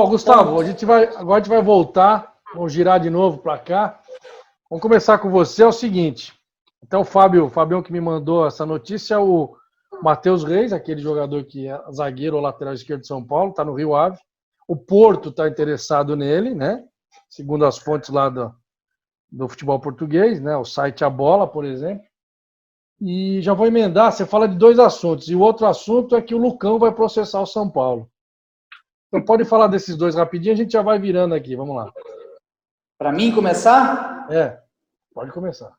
Gustavo, agora a gente vai voltar, vamos girar de novo para cá. Vamos começar com você, é o seguinte. Então, o Fabião que me mandou essa notícia é o Matheus Reis, aquele jogador que é zagueiro ou lateral esquerdo de São Paulo, está no Rio Ave. O Porto está interessado nele, né? Segundo as fontes lá do futebol português, né? O site A Bola, por exemplo. E já vou emendar, você fala de dois assuntos. E o outro assunto é que o Lucão vai processar o São Paulo. Então pode falar desses dois rapidinho, a gente já vai virando aqui. Vamos lá. Para mim começar? Pode começar.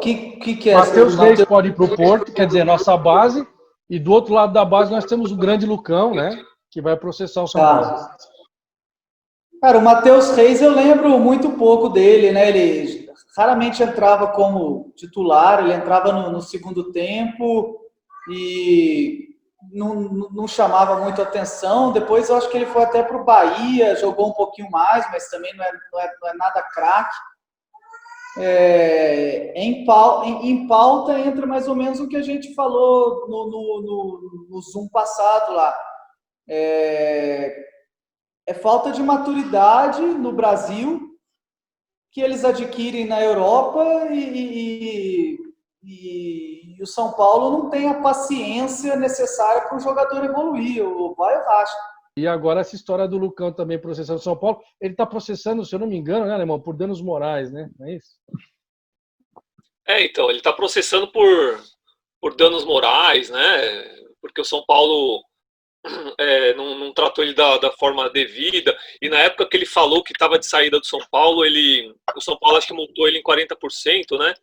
Que é? Matheus Reis pode ir para o Porto, quer dizer, nossa base. E do outro lado da base nós temos o grande Lucão, né? Que vai processar o São Paulo. Cara, o Matheus Reis eu lembro muito pouco dele, né? Ele raramente entrava como titular, ele entrava no segundo tempo e não chamava muito atenção. Depois eu acho que ele foi até para o Bahia, jogou um pouquinho mais, mas também não é nada craque. Em pauta entra mais ou menos o que a gente falou no Zoom passado lá. É falta de maturidade no Brasil que eles adquirem na Europa e o São Paulo não tem a paciência necessária para o jogador evoluir, ou vai ou racha. E agora essa história do Lucão também processando o São Paulo, ele está processando, se eu não me engano, né, Alemão, por danos morais, né? Não é isso? Então, ele está processando por danos morais, né? Porque o São Paulo não tratou ele da forma devida, e na época que ele falou que estava de saída do São Paulo, o São Paulo acho que multou ele em 40%, né?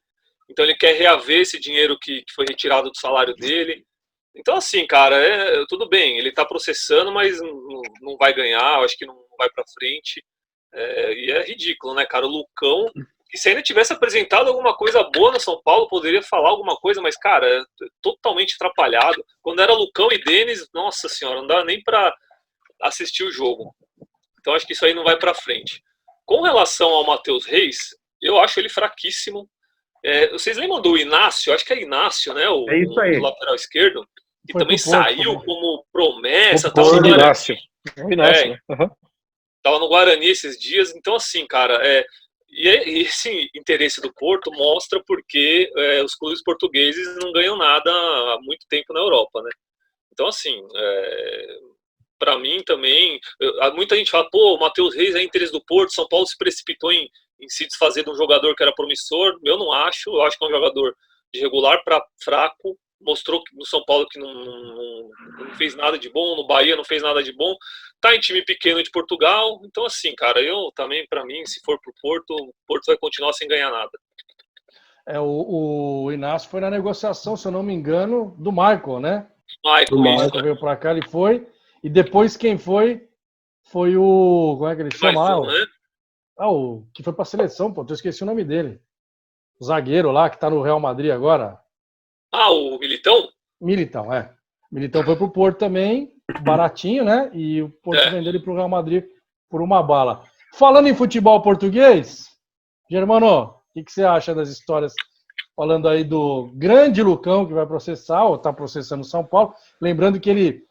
Então ele quer reaver esse dinheiro que foi retirado do salário dele. Então assim, cara, tudo bem, ele está processando, mas não vai ganhar, eu acho que não vai para frente, e é ridículo, né, cara? O Lucão, que se ainda tivesse apresentado alguma coisa boa no São Paulo, poderia falar alguma coisa, mas, cara, é totalmente atrapalhado. Quando era Lucão e Denis, nossa senhora, não dá nem pra assistir o jogo. Então acho que isso aí não vai pra frente. Com relação ao Matheus Reis, eu acho ele fraquíssimo. Vocês lembram do Inácio? Acho que é Inácio, né? O lateral esquerdo, que também saiu como promessa. Tava no Inácio. Inácio, Tava no Guarani esses dias. Então, assim, cara, e esse interesse do Porto mostra porque os clubes portugueses não ganham nada há muito tempo na Europa, né? Então, assim, para mim também, muita gente fala, pô, o Matheus Reis é interesse do Porto, São Paulo se precipitou em se desfazer de um jogador que era promissor. Eu não acho, eu acho que é um jogador de regular para fraco, mostrou no São Paulo que não fez nada de bom, no Bahia não fez nada de bom, tá em time pequeno de Portugal, então assim, cara, eu também, para mim, se for pro Porto, o Porto vai continuar sem ganhar nada. O Inácio foi na negociação, se eu não me engano, do Michael, né? O Michael veio pra cá, ele foi, e depois quem foi o, como é que ele chama? Né? O que foi pra seleção, pô, eu esqueci o nome dele. O zagueiro lá, que tá no Real Madrid agora. O Militão? Militão foi pro Porto também, baratinho, né? E o Porto vendeu ele pro Real Madrid por uma bala. Falando em futebol português, Germano, o que você acha das histórias falando aí do grande Lucão que vai processar, ou tá processando o São Paulo? Lembrando que ele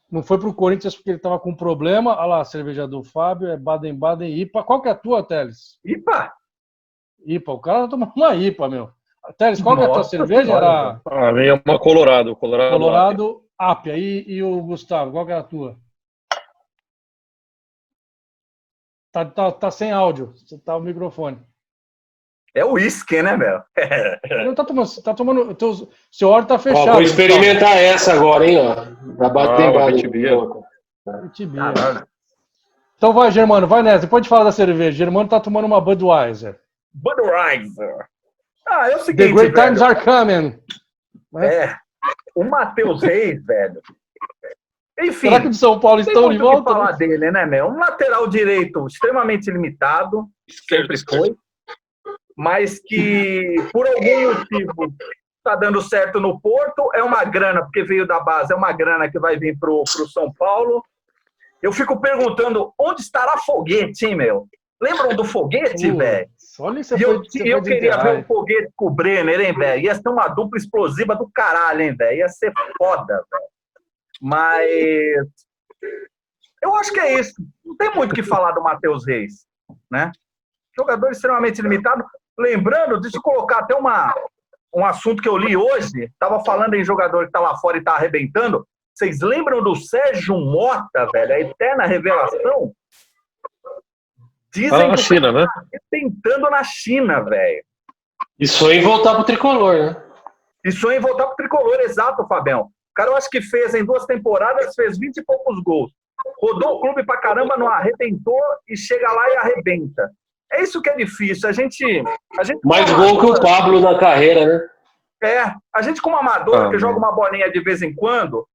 não foi pro Corinthians porque ele tava com problema. Olha lá, a cerveja do Fábio, é Baden-Baden IPA. Qual que é a tua, Teles? IPA, o cara tá tomando uma IPA, meu. Teles, qual que é a tua cerveja? Era... é uma Colorado. Colorado Ápia. E o Gustavo, qual que é a tua? Tá sem áudio. Você tá o microfone. É o uísque, né, meu? Não tá tomando. Seu óleo tá fechado. Vou experimentar essa agora, hein, ó. Da Baden-Baden. Então vai, Germano, vai nessa. Depois de falar da cerveja. Germano tá tomando uma Budweiser. É o seguinte, The Great Times are coming. O Matheus Reis, velho. Enfim. Será que o de São Paulo estão de volta? Falar dele, né, meu? Um lateral direito extremamente limitado, sempre foi, mas que por algum motivo está dando certo no Porto, é uma grana, porque veio da base, é uma grana que vai vir pro São Paulo. Eu fico perguntando onde estará Foguete, hein, meu? Lembram do Foguete, velho? Eu queria ver o Foguete com o Brenner, hein, velho? Ia ser uma dupla explosiva do caralho, hein, velho? Ia ser foda, velho. Mas Eu acho que é isso. Não tem muito o que falar do Matheus Reis, né? Jogador extremamente limitado. Lembrando, deixa eu colocar até um assunto que eu li hoje. Estava falando em jogador que está lá fora e está arrebentando. Vocês lembram do Sérgio Mota, velho? A eterna revelação? Dizem na que China, né? tá arrebentando na China, velho. Isso aí voltar pro tricolor, né? Isso aí voltar pro tricolor, exato, Fabião. O cara, eu acho que fez em 2 temporadas, fez 20 e poucos gols. Rodou o clube pra caramba, não arrebentou e chega lá e arrebenta. É isso que é difícil. A gente Mais gol que o Pablo na carreira, né? A gente como amador, que joga uma bolinha de vez em quando,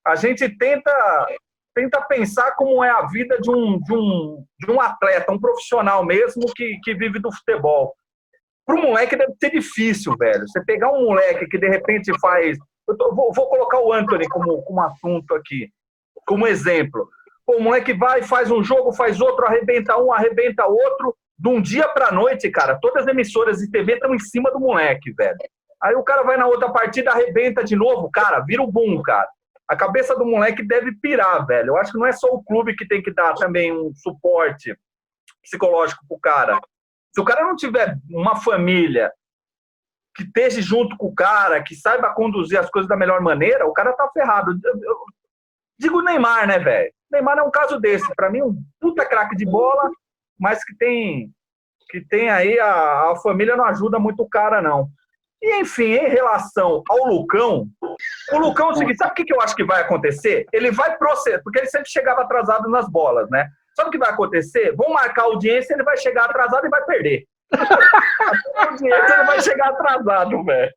a gente tenta pensar como é a vida de um atleta, um profissional mesmo que vive do futebol. Para o moleque deve ser difícil, velho. Você pegar um moleque que de repente faz... Vou colocar o Antony como assunto aqui, como exemplo. Pô, o moleque vai, faz um jogo, faz outro, arrebenta um, arrebenta outro. De um dia para noite, cara, todas as emissoras de TV estão em cima do moleque, velho. Aí o cara vai na outra partida, arrebenta de novo, cara, vira o boom, cara. A cabeça do moleque deve pirar, velho. Eu acho que não é só o clube que tem que dar também um suporte psicológico pro cara. Se o cara não tiver uma família que esteja junto com o cara, que saiba conduzir as coisas da melhor maneira, o cara tá ferrado. Eu digo o Neymar, né, velho? Neymar é um caso desse. Pra mim, um puta craque de bola, mas que tem aí a família não ajuda muito o cara, não. E, enfim, em relação ao Lucão, o Lucão é o seguinte, sabe o que eu acho que vai acontecer? Ele vai processar, porque ele sempre chegava atrasado nas bolas, né? Sabe o que vai acontecer? Vão marcar a audiência, ele vai chegar atrasado e vai perder. A audiência, ele vai chegar atrasado, velho.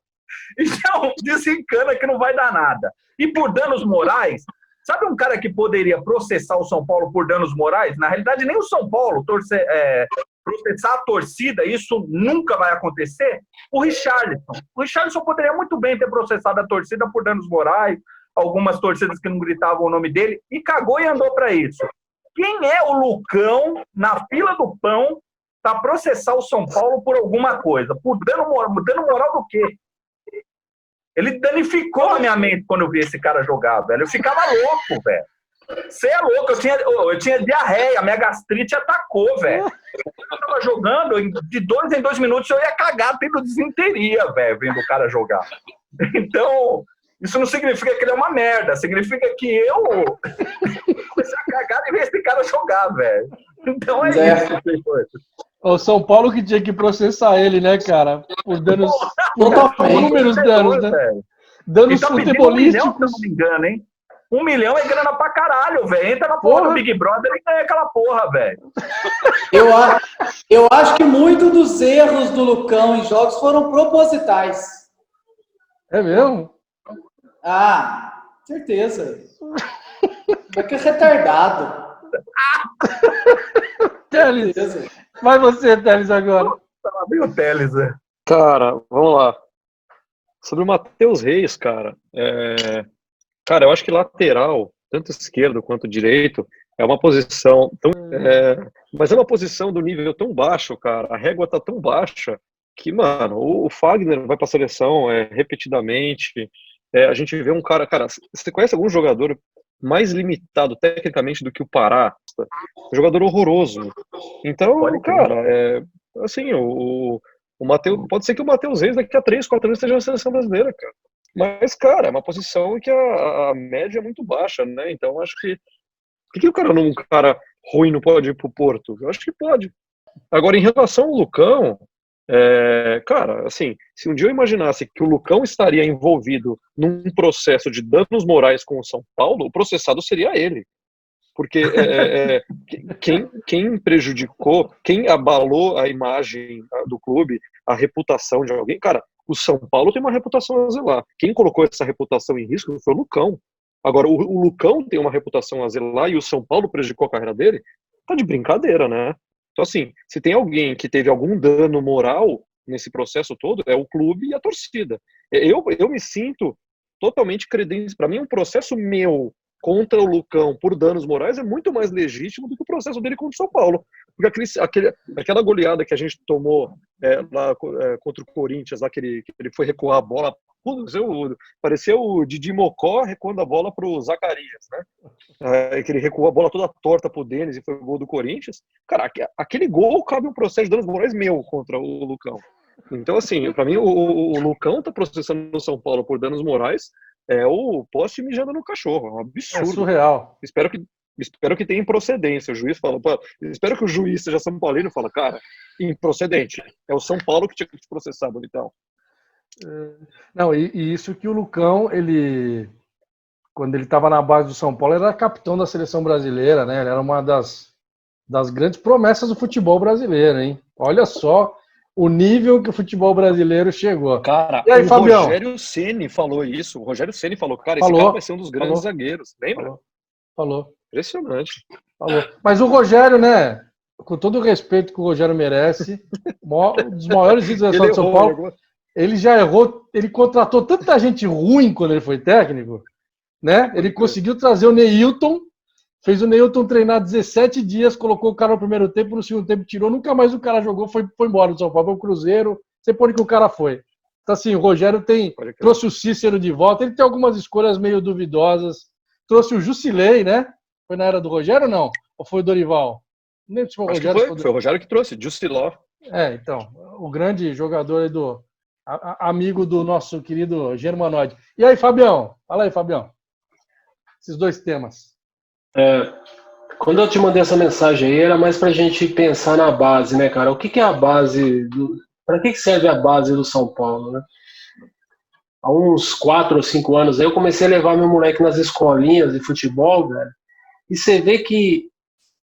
Então, desencana que não vai dar nada. E por danos morais, sabe um cara que poderia processar o São Paulo por danos morais? Na realidade, nem o São Paulo processar a torcida, isso nunca vai acontecer. O Richarlison. O Richarlison poderia muito bem ter processado a torcida por danos morais, algumas torcidas que não gritavam o nome dele, e cagou e andou para isso. Quem é o Lucão, na fila do pão, para processar o São Paulo por alguma coisa? Por dano moral do quê? Ele danificou a minha mente quando eu vi esse cara jogar, velho. Eu ficava louco, velho. Você é louco, eu tinha diarreia, minha gastrite atacou, velho. Eu tava jogando, de 2 em 2 minutos eu ia cagar tendo desinteria, velho, vendo o cara jogar. Então, isso não significa que ele é uma merda, significa que eu comecei a cagar e ver esse cara jogar, velho. Então é isso. O São Paulo que tinha que processar ele, né, cara? Por danos. Por inúmeros danos, né? Velho. Danos tá futebolísticos. 1 milhão, se eu não me engano, hein? 1 milhão é grana pra caralho, velho. Entra na porra do Big Brother e ganha aquela porra, velho. Eu acho que muitos dos erros do Lucão em jogos foram propositais. É mesmo? Ah, certeza. Mas que retardado. Teles. Vai você, Teles, agora. Tava bem o Teles, né? Cara, vamos lá. Sobre o Matheus Reis, cara. Cara, eu acho que lateral, tanto esquerdo quanto direito, é uma posição tão. Mas é uma posição do nível tão baixo, cara. A régua tá tão baixa que, mano, o Fagner vai pra seleção repetidamente. A gente vê um cara. Cara, você conhece algum jogador mais limitado tecnicamente do que o Pará? Um jogador horroroso. Então, cara, assim, o Matheus. Pode ser que o Matheus Reis daqui a 3, 4 anos esteja na seleção brasileira, cara. Mas, cara, é uma posição em que a média é muito baixa, né? Então, acho que... Por que o cara um cara ruim não pode ir pro Porto? Eu acho que pode. Agora, em relação ao Lucão, cara, assim, se um dia eu imaginasse que o Lucão estaria envolvido num processo de danos morais com o São Paulo, o processado seria ele. Porque quem prejudicou, quem abalou a imagem do clube, a reputação de alguém, cara, o São Paulo tem uma reputação a zelar. Quem colocou essa reputação em risco foi o Lucão. Agora, o Lucão tem uma reputação a zelar e o São Paulo prejudicou a carreira dele, tá de brincadeira, né? Então, assim, se tem alguém que teve algum dano moral nesse processo todo, é o clube e a torcida. Eu me sinto totalmente credenciado. Para mim, um processo meu contra o Lucão por danos morais é muito mais legítimo do que o processo dele contra o São Paulo. Porque aquela goleada que a gente tomou lá contra o Corinthians, lá que ele foi recuar a bola Parecia o Didi Mocó recuando a bola pro Zacarias, né? Que ele recuou a bola toda torta pro Denis e foi o gol do Corinthians. Cara, aquele gol cabe um processo de danos morais meu contra o Lucão. Então, assim, pra mim, o Lucão tá processando o São Paulo por danos morais, é o poste mijando no cachorro. É um absurdo. É surreal. Espero que tenha improcedência. O juiz fala, pô, espero que o juiz seja São Paulino e fala, cara, improcedente. É o São Paulo que tinha que te processar, bonitão. Não, e isso que o Lucão, quando ele estava na base do São Paulo, ele era capitão da seleção brasileira, né? Ele era uma das grandes promessas do futebol brasileiro, hein? Olha só o nível que o futebol brasileiro chegou. Cara, e aí, o Fabião? Rogério Ceni falou isso. O Rogério Ceni falou, cara, Falou, esse cara vai ser um dos grandes falou, zagueiros. Lembra? Falou. Impressionante. Falou. Mas o Rogério, né? Com todo o respeito que o Rogério merece, um dos maiores ídolos da história de São Paulo, ele já errou, ele contratou tanta gente ruim quando ele foi técnico, né? Ele conseguiu trazer o Neilton, fez o Neilton treinar 17 dias, colocou o cara no primeiro tempo, no segundo tempo tirou, nunca mais o cara jogou, foi embora do São Paulo, foi o Cruzeiro, sei por onde que o cara foi. Então assim, o Rogério trouxe o Cícero de volta, ele tem algumas escolhas meio duvidosas, trouxe o Jusilei, né? Foi na era do Rogério ou não? Ou foi o Dorival? Nem Acho Rogério, foi o Rogério que trouxe, Jusiló. Então, o grande jogador aí amigo do nosso querido Germanoide. E aí, Fabião? Fala aí, Fabião. Esses dois temas. Quando eu te mandei essa mensagem aí, era mais pra gente pensar na base, né, cara? O que é a base? Para que serve a base do São Paulo, né? Há uns 4 ou 5 anos aí, eu comecei a levar meu moleque nas escolinhas de futebol, velho. E você vê que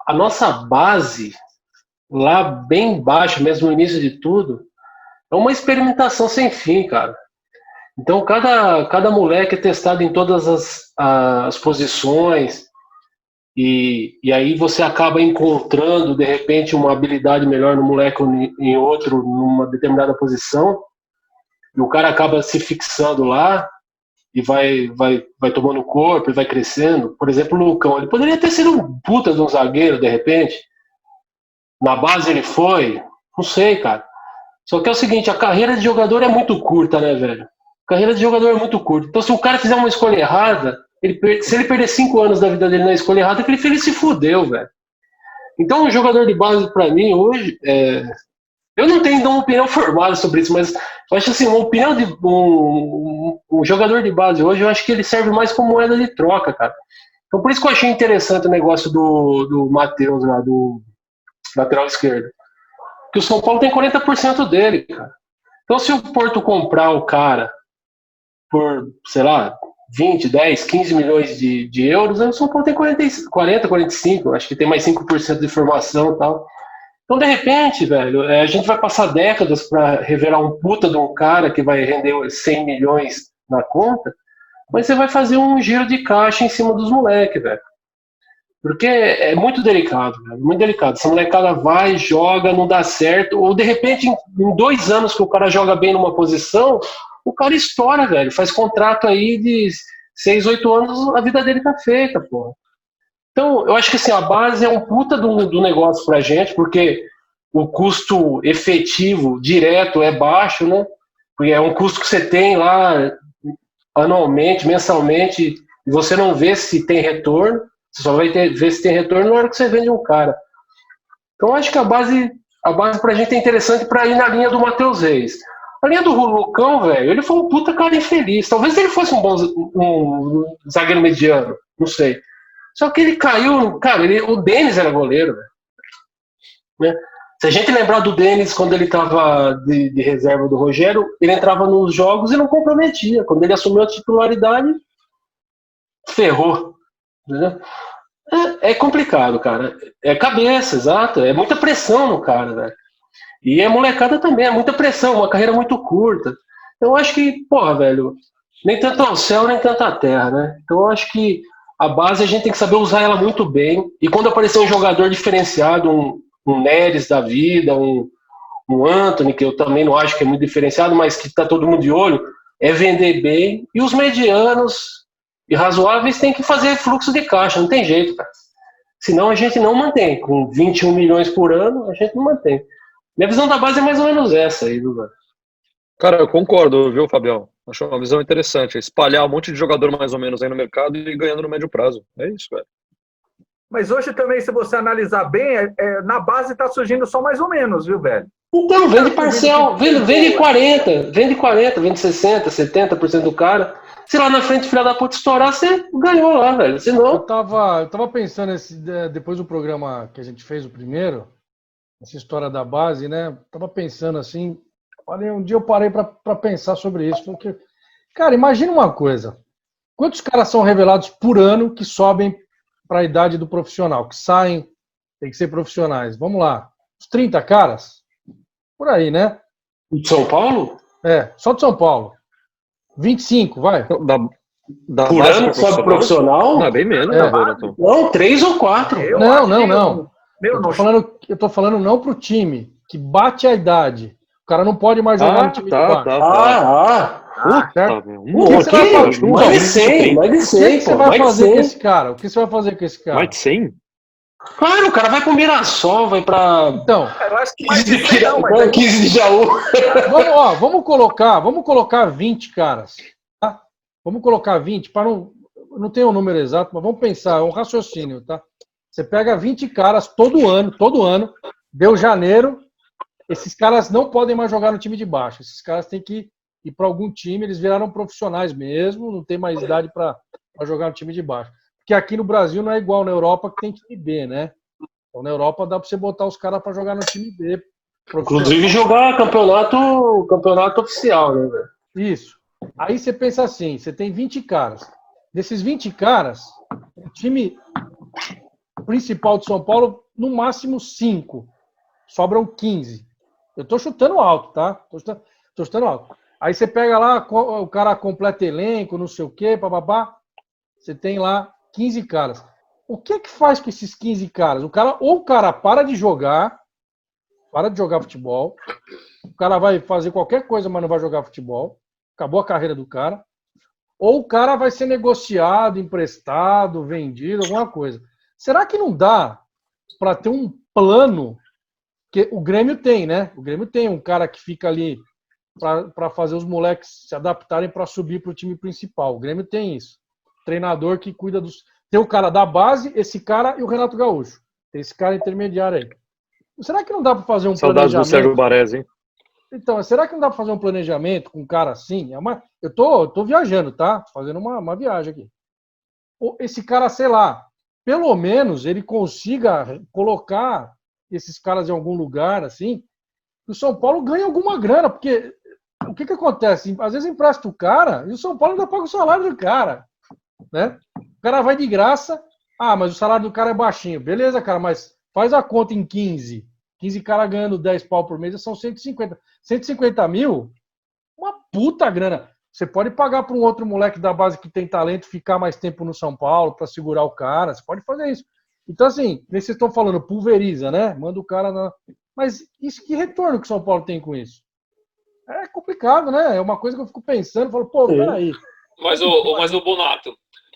a nossa base, lá bem baixo, mesmo no início de tudo, é uma experimentação sem fim, cara. Então, cada moleque é testado em todas as posições e aí você acaba encontrando, de repente, uma habilidade melhor no moleque ou em outro, numa determinada posição, e o cara acaba se fixando lá e vai tomando corpo e vai crescendo. Por exemplo, o Lucão, ele poderia ter sido um puta de um zagueiro, de repente. Na base ele foi, não sei, cara. Só que é o seguinte, a carreira de jogador é muito curta, né, velho? A carreira de jogador é muito curta. Então, se o cara fizer uma escolha errada, se ele perder 5 anos da vida dele na escolha errada, aquele filho se fudeu, velho. Então, um jogador de base, pra mim, hoje, eu não tenho uma opinião formada sobre isso, mas eu acho assim, uma opinião de um jogador de base hoje, eu acho que ele serve mais como moeda de troca, cara. Então, por isso que eu achei interessante o negócio do Matheus lá, do lateral esquerdo. Que o São Paulo tem 40% dele, cara. Então, se o Porto comprar o cara por, sei lá, 20, 10, 15 milhões de euros, o São Paulo tem 40, 45, acho que tem mais 5% de formação e tal. Então, de repente, velho, a gente vai passar décadas para revelar um puta de um cara que vai render 100 milhões na conta, mas você vai fazer um giro de caixa em cima dos moleques, velho. Porque é muito delicado, velho, muito delicado. Essa molecada vai, joga, não dá certo, ou de repente, em 2 anos que o cara joga bem numa posição, o cara estoura, velho, faz contrato aí de 6, 8 anos, a vida dele tá feita, porra. Então, eu acho que assim, a base é um puta do negócio pra gente, porque o custo efetivo, direto, é baixo, né? Porque é um custo que você tem lá anualmente, mensalmente, e você não vê se tem retorno, você só vai ver se tem retorno na hora que você vende um cara. Então, eu acho que a base pra gente é interessante pra ir na linha do Matheus Reis. A linha do Lucão, velho, ele foi um puta cara infeliz. Talvez ele fosse um zagueiro mediano, não sei. Só que ele caiu, cara, o Denis era goleiro, velho. Né? Se a gente lembrar do Denis quando ele estava de reserva do Rogério, ele entrava nos jogos e não comprometia. Quando ele assumiu a titularidade, ferrou. Entendeu? É complicado, cara. É cabeça, exato. É muita pressão no cara, velho. E a molecada também, é muita pressão, uma carreira muito curta. Eu acho que, porra, velho, nem tanto ao céu, nem tanto à terra, né? Então eu acho que a base a gente tem que saber usar ela muito bem. E quando aparecer um jogador diferenciado, um Neres da vida, um Antony, que eu também não acho que é muito diferenciado, mas que tá todo mundo de olho, é vender bem. E os medianos e razoáveis tem que fazer fluxo de caixa, não tem jeito, cara. Senão a gente não mantém. Com 21 milhões por ano, a gente não mantém. Minha visão da base é mais ou menos essa aí, viu, velho? Cara, eu concordo, viu, Fabião? Acho uma visão interessante. Espalhar um monte de jogador mais ou menos aí no mercado e ganhando no médio prazo. É isso, velho. Mas hoje também, se você analisar bem, na base está surgindo só mais ou menos, viu, velho? Então, vende parcial, vende 40, vende 60, 70% do cara. Se lá na frente, filha da puta, estourar, você ganhou lá, velho. Senão... Eu tava pensando, depois do programa que a gente fez, o primeiro, essa história da base, né? Tava pensando assim, um dia eu parei para pensar sobre isso. Porque, cara, imagina uma coisa. Quantos caras são revelados por ano que sobem para a idade do profissional, que saem, tem que ser profissionais? Vamos lá. Uns 30 caras? Por aí, né? De São Paulo? Só de São Paulo. 25, vai. Da por base ano sobe profissional? Não, é bem menos, né, Bonato? Não, 3 ou 4. Não. Eu tô falando não pro time, que bate a idade. O cara não pode mais jogar no time de baixo. Puta, meu. Mais de 100, mais de 100. O que você vai fazer com esse cara? O que você vai fazer com esse cara? Mais de 100? Claro, o cara vai pro Mirassol, vai pra... Então, eu acho que mais de 100 não, mas... 15 de Jaú. Vamos colocar 20 caras. Tá? Vamos colocar 20, para não ter um número exato, mas vamos pensar, é um raciocínio, tá? Você pega 20 caras todo ano, deu janeiro, esses caras não podem mais jogar no time de baixo. Esses caras têm que ir para algum time, eles viraram profissionais mesmo, não tem mais idade para jogar no time de baixo. Porque aqui no Brasil não é igual na Europa, que tem time B, né? Então na Europa dá para você botar os caras para jogar no time B. Inclusive jogar campeonato oficial, né, velho? Isso. Aí você pensa assim, você tem 20 caras. Desses 20 caras, o time principal de São Paulo, no máximo 5. Sobram 15. Eu tô chutando alto, tá? Tô chutando alto. Aí você pega lá, o cara completa elenco, não sei o quê, papapá. Você tem lá 15 caras. O que é que faz com esses 15 caras? Ou o cara para de jogar futebol, o cara vai fazer qualquer coisa, mas não vai jogar futebol, acabou a carreira do cara, ou o cara vai ser negociado, emprestado, vendido, alguma coisa. Será que não dá para ter um plano que o Grêmio tem, né? O Grêmio tem um cara que fica ali para fazer os moleques se adaptarem para subir para o time principal. O Grêmio tem isso. Treinador que cuida dos... Tem o cara da base, esse cara e o Renato Gaúcho. Tem esse cara intermediário aí. Será que não dá para fazer um Saudades planejamento? do Sérgio Baresi, hein? Então, será que não dá para fazer um planejamento com um cara assim? Eu tô viajando, tá? Tô fazendo uma viagem aqui. Esse cara, sei lá, pelo menos ele consiga colocar esses caras em algum lugar, assim, o São Paulo ganha alguma grana, porque o que acontece? Às vezes empresta o cara e o São Paulo ainda paga o salário do cara, né? O cara vai de graça, mas o salário do cara é baixinho. Beleza, cara, mas faz a conta em 15 caras ganhando 10 pau por mês, são 150. 150 mil, uma puta grana. Você pode pagar para um outro moleque da base que tem talento ficar mais tempo no São Paulo para segurar o cara. Você pode fazer isso. Então, assim, vocês estão falando, pulveriza, né? Manda o cara na... Mas isso, que retorno que o São Paulo tem com isso? É complicado, né? É uma coisa que eu fico pensando, falo, pô, peraí. Mas o Bonato,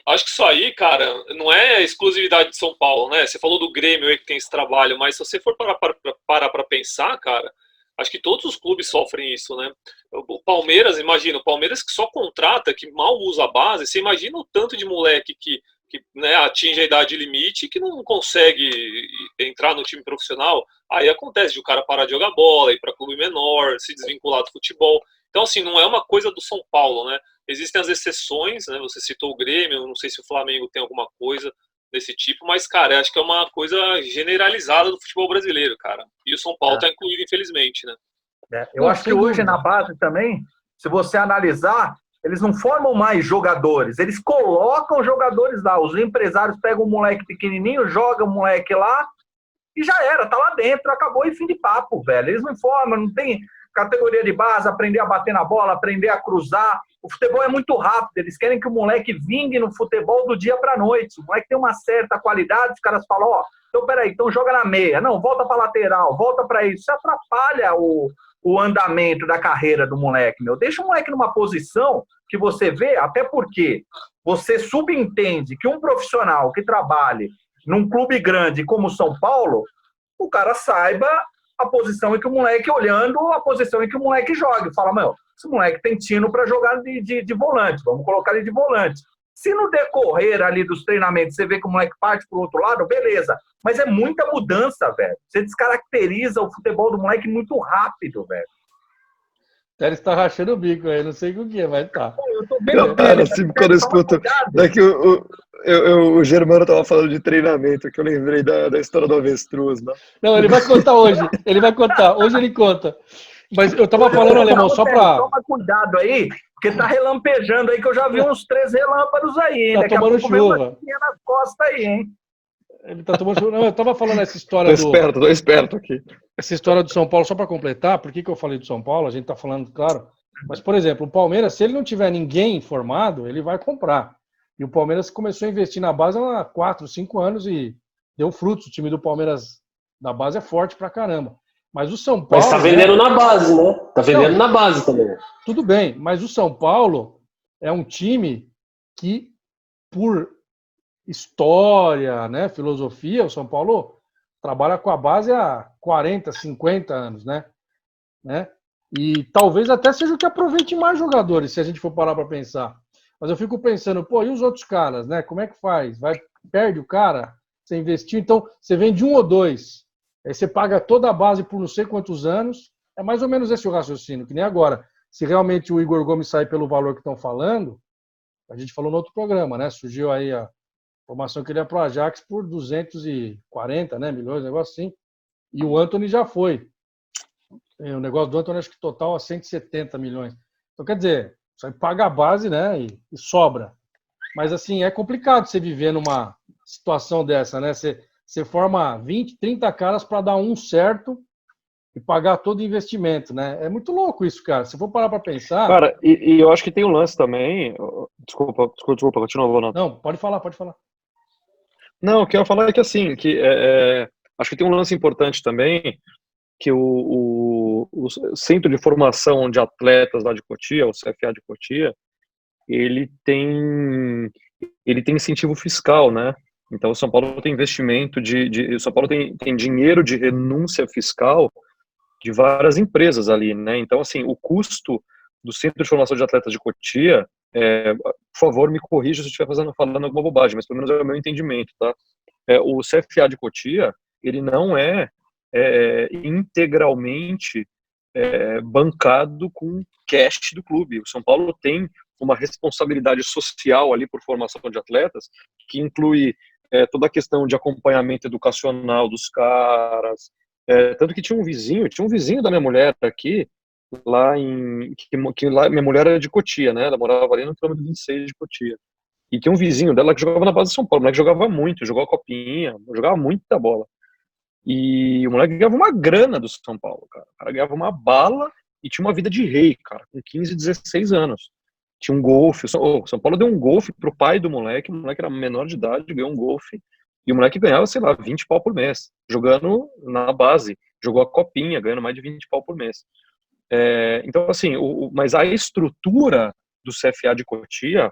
acho que isso aí, cara, não é exclusividade de São Paulo, né? Você falou do Grêmio aí que tem esse trabalho, mas se você for parar para pensar, cara, acho que todos os clubes sofrem isso, né? O Palmeiras, imagina, o Palmeiras que só contrata, que mal usa a base, você imagina o tanto de moleque que né, atinge a idade limite e que não consegue entrar no time profissional. Aí acontece de o cara parar de jogar bola, ir para clube menor, se desvincular do futebol. Então, assim, não é uma coisa do São Paulo, né? Existem as exceções, né? Você citou o Grêmio, não sei se o Flamengo tem alguma coisa desse tipo, mas, cara, acho que é uma coisa generalizada do futebol brasileiro, cara. E o São Paulo está incluído, infelizmente, né? Eu acho que hoje na base também, se você analisar, eles não formam mais jogadores, eles colocam jogadores lá. Os empresários pegam um moleque pequenininho, jogam o moleque lá e já era, tá lá dentro, acabou e fim de papo, velho. Eles não formam, não tem categoria de base, aprender a bater na bola, aprender a cruzar. O futebol é muito rápido, eles querem que o moleque vingue no futebol do dia pra noite. O moleque tem uma certa qualidade, os caras falam, então peraí, então joga na meia. Não, volta pra lateral, volta pra isso. Isso atrapalha o andamento da carreira do moleque, meu. Deixa o moleque numa posição que você vê, até porque você subentende que um profissional que trabalhe num clube grande como o São Paulo, o cara saiba a posição em que o moleque, olhando a posição em que o moleque joga. Fala, meu, esse moleque tem tino para jogar de volante, vamos colocar ele de volante. Se no decorrer ali dos treinamentos você vê que o moleque parte pro outro lado, beleza. Mas é muita mudança, velho. Você descaracteriza o futebol do moleque muito rápido, velho. Ele está rachando o bico aí, não sei o que é, mas tá. Eu tô vendo Cara, assim, quando eu escuto. Daqui o Germano tava falando de treinamento, que eu lembrei da história do avestruz, né? Não, ele vai contar hoje. Ele vai contar. Hoje ele conta. Mas eu tava falando, Alemão, só pra. Toma cuidado aí, porque tá relampejando aí, que eu já vi uns 3 relâmpagos aí, hein? Tá Daqui a tomando pouco vem uma chuva. chuvinha nas costas aí, hein? Ele tá tomando chuva. Não, eu tava falando essa história Tô esperto aqui. essa história do São Paulo, só para completar, por que eu falei do São Paulo? A gente está falando, claro. Mas, por exemplo, o Palmeiras, se ele não tiver ninguém informado, ele vai comprar. E o Palmeiras começou a investir na base há 4, 5 anos e deu frutos. O time do Palmeiras da base é forte pra caramba. Mas o São Paulo. Mas tá vendendo na base, né? Tá vendendo na base também. Tudo bem, mas o São Paulo é um time que, por história, né, filosofia, o São Paulo trabalha com a base há 40, 50 anos, né? E talvez até seja o que aproveite mais jogadores, se a gente for parar para pensar. Mas eu fico pensando, pô, e os outros caras, né? Como é que faz? Perde o cara? Você investiu, então você vende um ou dois. Aí você paga toda a base por não sei quantos anos. É mais ou menos esse o raciocínio, que nem agora. Se realmente o Igor Gomes sair pelo valor que estão falando, a gente falou no outro programa, né? Surgiu aí a informação que ele ia para o Ajax por 240, né, milhões, negócio assim. E o Antony já foi. O negócio do Antony acho que total a 170 milhões. Então, quer dizer, você paga a base, né, e sobra. Mas, assim, é complicado você viver numa situação dessa, né? Você forma 20, 30 caras para dar um certo e pagar todo o investimento, né? É muito louco isso, cara. Se for parar para pensar... Cara, e eu acho que tem um lance também... Desculpa, continua, Ronaldo. Não, pode falar. Não, o que eu ia falar é que, assim, acho que tem um lance importante também, que o Centro de Formação de Atletas lá de Cotia, o CFA de Cotia, ele tem incentivo fiscal, né? Então, o São Paulo tem investimento o São Paulo tem dinheiro de renúncia fiscal de várias empresas ali, né? Então, assim, o custo do Centro de Formação de Atletas de Cotia, por favor, me corrija se eu estiver falando alguma bobagem, mas pelo menos é o meu entendimento, tá? O CFA de Cotia, ele não é integralmente bancado com cash do clube. O São Paulo tem uma responsabilidade social ali por formação de atletas, que inclui toda a questão de acompanhamento educacional dos caras, tanto que tinha um vizinho da minha mulher aqui, que lá minha mulher era de Cotia, né? Ela morava ali no quilômetro 26 de Cotia. E tinha um vizinho dela que jogava na base de São Paulo. O moleque jogava muito, jogava copinha, jogava muita bola. E o moleque ganhava uma grana do São Paulo, cara. O cara ganhava uma bala e tinha uma vida de rei, cara, com 15, 16 anos. Tinha um golfe. O São Paulo deu um golfe pro pai do moleque. O moleque era menor de idade, ganhou um golfe. E o moleque ganhava, sei lá, 20 pau por mês, jogando na base. Jogou a copinha, ganhando mais de 20 pau por mês. Então, assim, mas a estrutura do CFA de Cotia,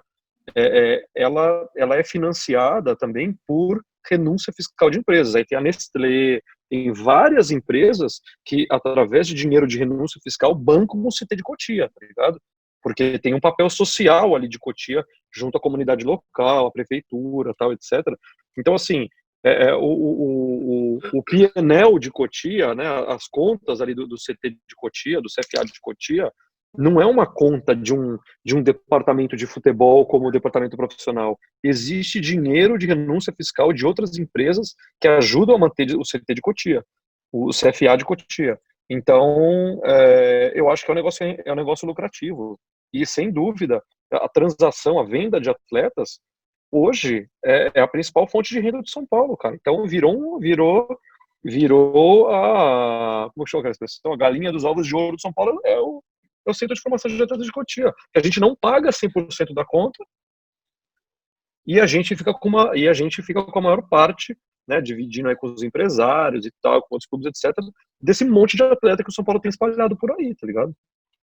ela é financiada também por renúncia fiscal de empresas. Aí tem a Nestlé, tem várias empresas que, através de dinheiro de renúncia fiscal, bancam o CT de Cotia, tá ligado? Porque tem um papel social ali de Cotia, junto à comunidade local, à prefeitura, tal, etc. Então, assim, o PNL de Cotia, né, as contas ali do CT de Cotia, do CFA de Cotia, não é uma conta de um departamento de futebol como o departamento profissional. Existe dinheiro de renúncia fiscal de outras empresas que ajudam a manter o CT de Cotia, o CFA de Cotia. Então, eu acho que é um negócio lucrativo. E, sem dúvida, a transação, a venda de atletas, hoje, é a principal fonte de renda de São Paulo, cara. Então, virou como chama aquela expressão? A galinha dos ovos de ouro de São Paulo é o Centro de Formação de Atletas de Cotia. A gente não paga 100% da conta e a gente fica com a maior parte, né, dividindo aí com os empresários e tal, com outros clubes, etc., desse monte de atleta que o São Paulo tem espalhado por aí, tá ligado?